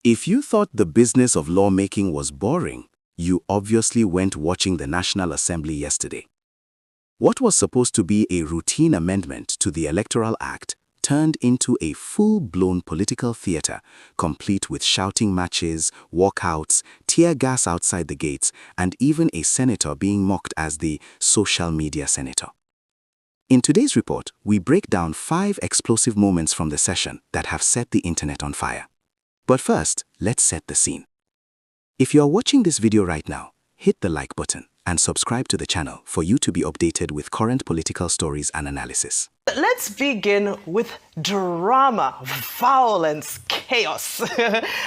If you thought the business of lawmaking was boring, you obviously weren't watching the National Assembly yesterday. What was supposed to be a routine amendment to the Electoral Act turned into a full-blown political theater, complete with shouting matches, walkouts, tear gas outside the gates, and even a senator being mocked as the social media senator. In today's report, we break down 5 explosive moments from the session that have set the internet on fire. But first, let's set the scene. If you are watching this video right now, hit the like button and subscribe to the channel for you to be updated with current political stories and analysis. Let's begin with drama, violence, chaos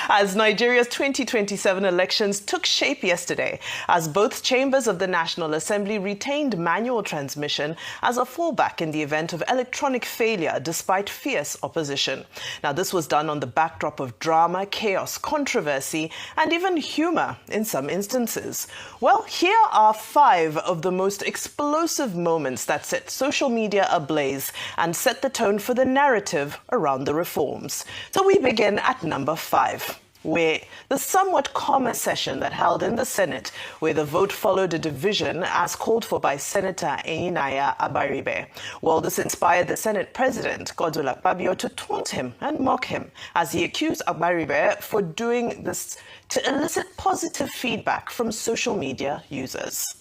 as Nigeria's 2027 elections took shape yesterday, as both chambers of the National Assembly retained manual transmission as a fallback in the event of electronic failure despite fierce opposition. Now, this was done on the backdrop of drama, chaos, controversy, and even humor in some instances. Well, here are 5 of the most explosive moments that set social media ablaze and set the tone for the narrative around the reforms. So we begin at number 5, where the somewhat calmer session that held in the Senate, where the vote followed a division as called for by Senator Abaribe. Well, this inspired the Senate President, Akpabio, to taunt him and mock him as he accused Abaribe for doing this to elicit positive feedback from social media users.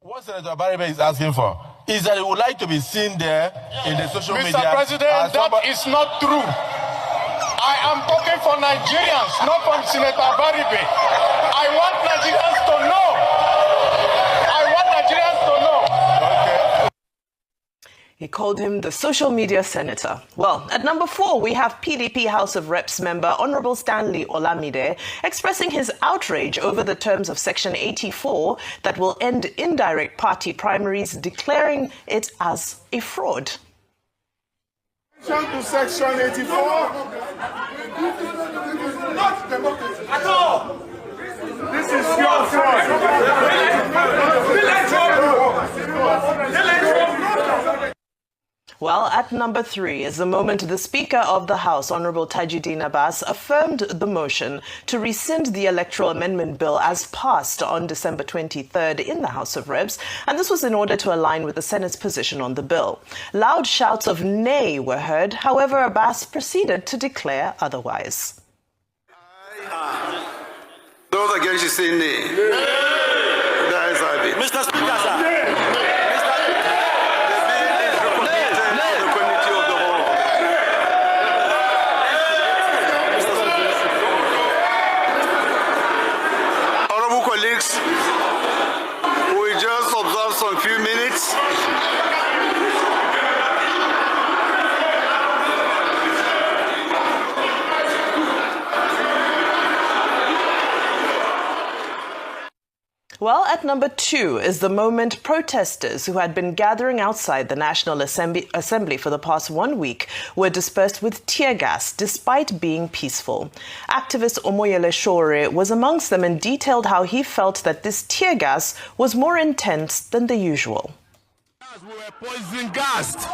What Senator Abaribe is asking for is that he would like to be seen there in the social media. Mr. President, that is not true. I am talking for Nigerians, not from Senator Abaribe. I want Nigerians to know. I want Nigerians to know. Okay. He called him the social media senator. Well, at number 4, we have PDP House of Reps member Honorable Stanley Olamide expressing his outrage over the terms of Section 84 that will end indirect party primaries, declaring it as a fraud. To Section 84. Not democracy at all. This is your fraud. Well, at number 3 is the moment the Speaker of the House, Honorable Tajudeen Abbas, affirmed the motion to rescind the Electoral Amendment Bill as passed on December 23rd in the House of Reps, and this was in order to align with the Senate's position on the bill. Loud shouts of nay were heard, however, Abbas proceeded to declare otherwise. Those against you say nay. That is how it is. Mr. Speaker, sir. We just observe some few minutes. Well, at number 2 is the moment protesters who had been gathering outside the National Assembly for the past 1 week were dispersed with tear gas despite being peaceful. Activist Omoyele Shore was amongst them and detailed how he felt that this tear gas was more intense than the usual. We were poison gassed.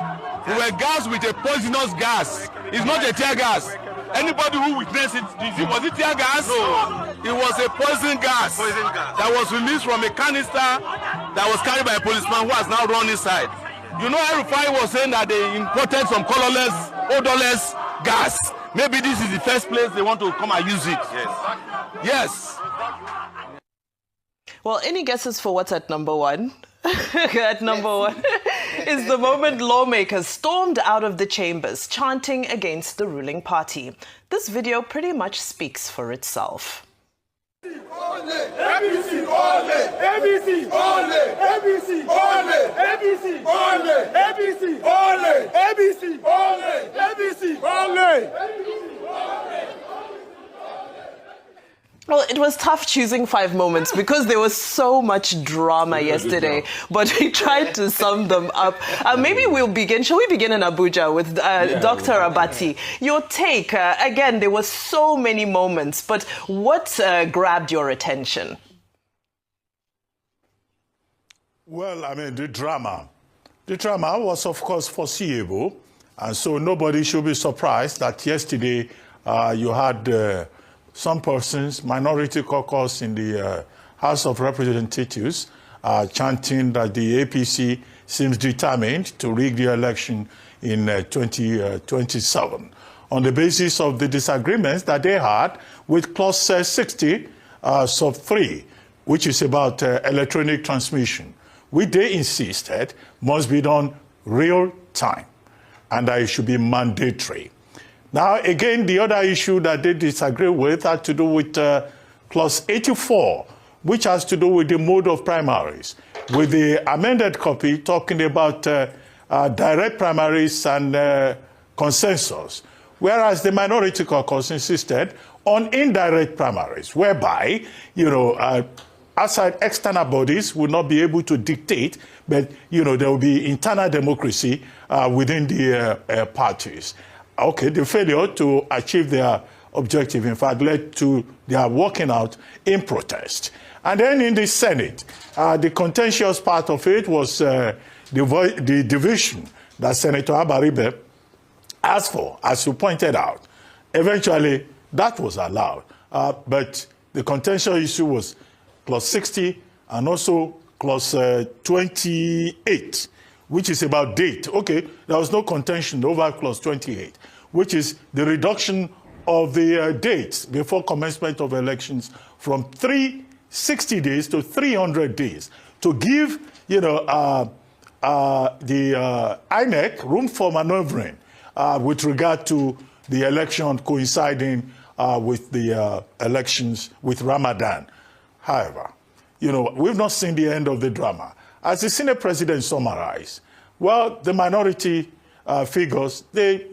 We were gassed with a poisonous gas. It's not a tear gas. Anybody who witnessed it, was it tear gas? No. It was a poison gas that was released from a canister that was carried by a policeman who has now run inside. You know, Erufai was saying that they imported some colorless, odorless gas. Maybe this is the first place they want to come and use it. Yes. Well, any guesses for what's at number 1? At number 1 is the moment lawmakers stormed out of the chambers, chanting against the ruling party. This video pretty much speaks for itself. ABC, ole! ABC, ole! ABC, ole! ABC, ole! ABC, ole! ABC, ole! ABC, ole! Well, it was tough choosing 5 moments because there was so much drama yesterday, but we tried to sum them up. Maybe shall we begin in Abuja with Dr. Abati? Your take, again, there were so many moments, but what grabbed your attention? Well, I mean, the drama was, of course, foreseeable, and so nobody should be surprised that yesterday you had some persons, minority caucus in the House of Representatives, chanting that the APC seems determined to rig the election in 2027 on the basis of the disagreements that they had with Clause 60, sub 3, which is about electronic transmission, which they insisted must be done real time and that it should be mandatory. Now, again, the other issue that they disagree with had to do with Clause 84, which has to do with the mode of primaries, with the amended copy talking about direct primaries and consensus, whereas the minority caucus insisted on indirect primaries, whereby, outside external bodies will not be able to dictate, but, there will be internal democracy within the parties. Okay, the failure to achieve their objective, in fact, led to their walking out in protest. And then in the Senate, the contentious part of it was the division that Senator Abaribe asked for, as you pointed out. Eventually, that was allowed. But the contentious issue was Clause 60 and also Clause 28, which is about date. Okay, there was no contention over Clause 28, which is the reduction of the dates before commencement of elections from 360 days to 300 days to give, the INEC room for maneuvering with regard to the election coinciding with the elections with Ramadan. However, we've not seen the end of the drama. As the Senate President summarized, well, the minority figures, they,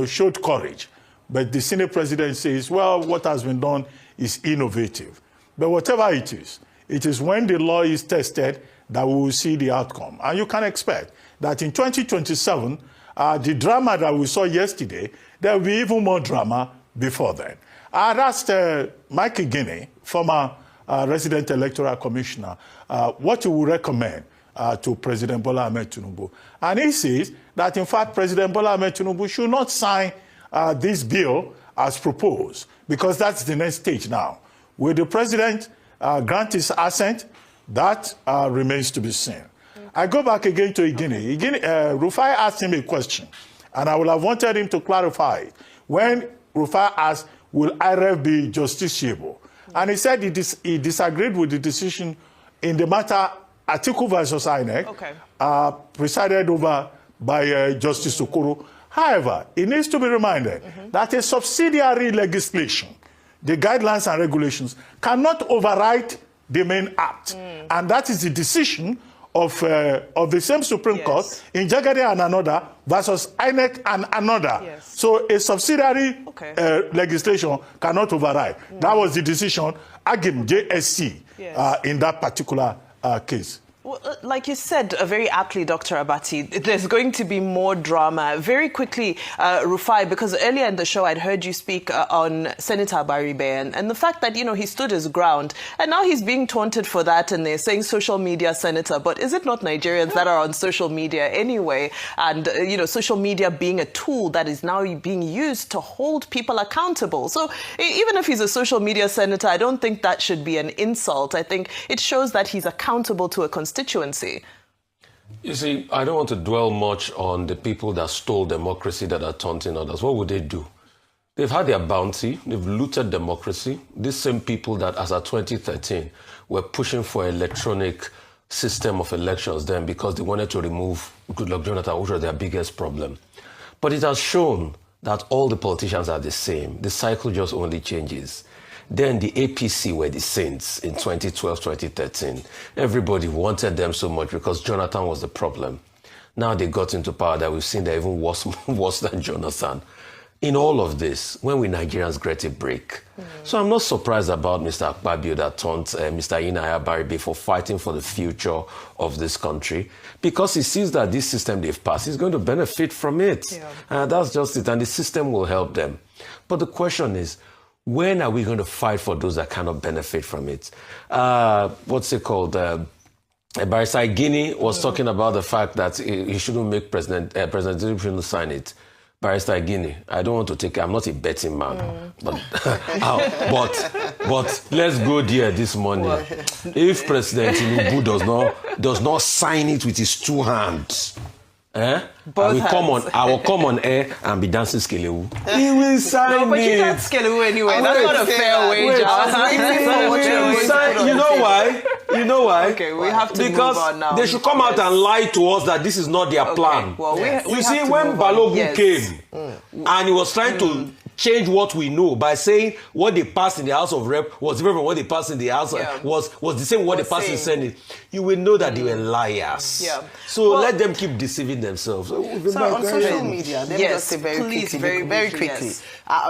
showed courage. But the Senate President says, well, what has been done is innovative. But whatever it is when the law is tested that we will see the outcome. And you can expect that in 2027, the drama that we saw yesterday, there will be even more drama before then. I asked Mike Guinea, former resident electoral commissioner, what he would recommend to President Bola Ahmed Tinubu. And he says that, in fact, President Bola Ahmed Tinubu should not sign this bill as proposed, because that's the next stage now. Will the president grant his assent? That remains to be seen. I go back again to Guinea. Rufai asked him a question, and I would have wanted him to clarify it. When Rufai asked, will IREF be justiciable? And he said he disagreed with the decision in the matter Atiku versus INEC, presided over by Justice Okoro. However, it needs to be reminded that a subsidiary legislation, the guidelines and regulations, cannot override the main act. And that is the decision of the same Supreme Court in Jagade and another versus INEC and another. So a subsidiary legislation cannot override. That was the decision, Agim, JSC, in that particular case. Well, like you said very aptly, Dr. Abati, there's going to be more drama. Very quickly, Rufai, because earlier in the show I'd heard you speak on Senator Abaribe and the fact that, he stood his ground. And now he's being taunted for that and they're saying social media senator. But is it not Nigerians that are on social media anyway? And, social media being a tool that is now being used to hold people accountable. So even if he's a social media senator, I don't think that should be an insult. I think it shows that he's accountable to a constituency. You see, I don't want to dwell much on the people that stole democracy that are taunting others. What would they do? They've had their bounty. They've looted democracy. These same people that, as of 2013, were pushing for electronic system of elections then because they wanted to remove Goodluck Jonathan, which was their biggest problem. But it has shown that all the politicians are the same. The cycle just only changes. Then the APC were the saints in 2012, 2013. Everybody wanted them so much because Jonathan was the problem. Now they got into power that we've seen they're even worse than Jonathan. In all of this, when we Nigerians get a break. So I'm not surprised about Mr. Akpabio that taunts Mr. Abaribe for fighting for the future of this country, because he sees that this system they've passed is going to benefit from it. That's just it, and the system will help them. But the question is, when are we going to fight for those that cannot benefit from it? What's it called? Barrister Guinea was talking about the fact that he shouldn't make President Tinubu shouldn't sign it. Barrister Guinea, I don't want to take. I'm not a betting man, but let's go there this morning. If President Tinubu does not sign it with his two hands, I will come on air and be dancing skelewu. He will sign it. No, but you can't skelewu anyway. That's not a fair wage. You know why? You know why? Okay, we have to because move on now. they should come out and lie to us that this is not their plan. Well, you see, when Balogun came and he was trying to change what we know by saying what they passed in the House of Rep was different from what they passed in the House was the same what they passed in the Senate. You will know that they were liars. Yeah. So let them keep deceiving themselves. So on social media, let me just say very quickly,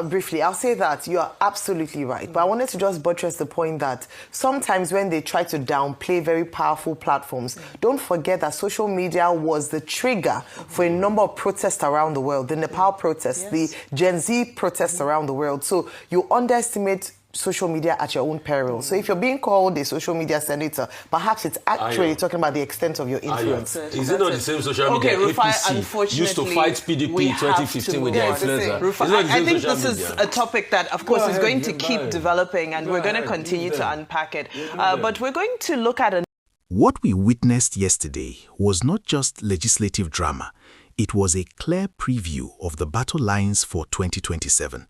briefly, I'll say that you are absolutely right. But I wanted to just buttress the point that sometimes when they try to downplay very powerful platforms, don't forget that social media was the trigger for a number of protests around the world. The Nepal protests, the Gen Z protests around the world. So you underestimate social media at your own peril. So if you're being called a social media senator, perhaps it's actually talking about the extent of your influence. Is it not the same social media APC used to fight PDP in 2015 with their influencer? I think this is a topic that, of course, is going to keep developing, and we're going to continue to unpack it. But we're going to look at What we witnessed yesterday was not just legislative drama. It was a clear preview of the battle lines for 2027.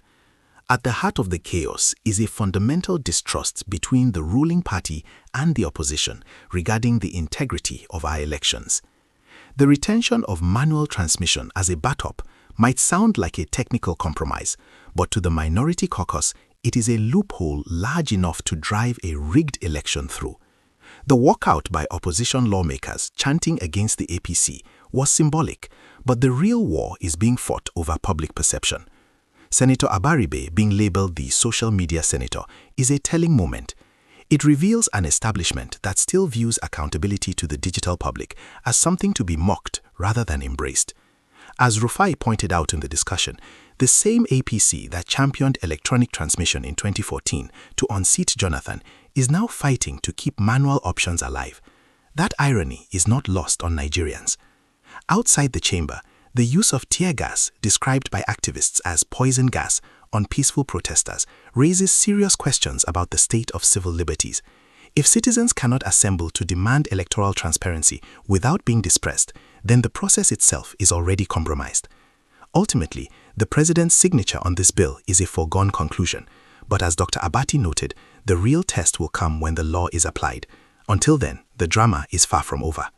At the heart of the chaos is a fundamental distrust between the ruling party and the opposition regarding the integrity of our elections. The retention of manual transmission as a backup might sound like a technical compromise, but to the minority caucus, it is a loophole large enough to drive a rigged election through. The walkout by opposition lawmakers chanting against the APC was symbolic, but the real war is being fought over public perception. Senator Abaribe being labeled the social media senator is a telling moment. It reveals an establishment that still views accountability to the digital public as something to be mocked rather than embraced. As Rufai pointed out in the discussion, the same APC that championed electronic transmission in 2014 to unseat Jonathan is now fighting to keep manual options alive. That irony is not lost on Nigerians. Outside the chamber, the use of tear gas, described by activists as poison gas, on peaceful protesters raises serious questions about the state of civil liberties. If citizens cannot assemble to demand electoral transparency without being dispersed, then the process itself is already compromised. Ultimately, the president's signature on this bill is a foregone conclusion. But as Dr. Abati noted, the real test will come when the law is applied. Until then, the drama is far from over.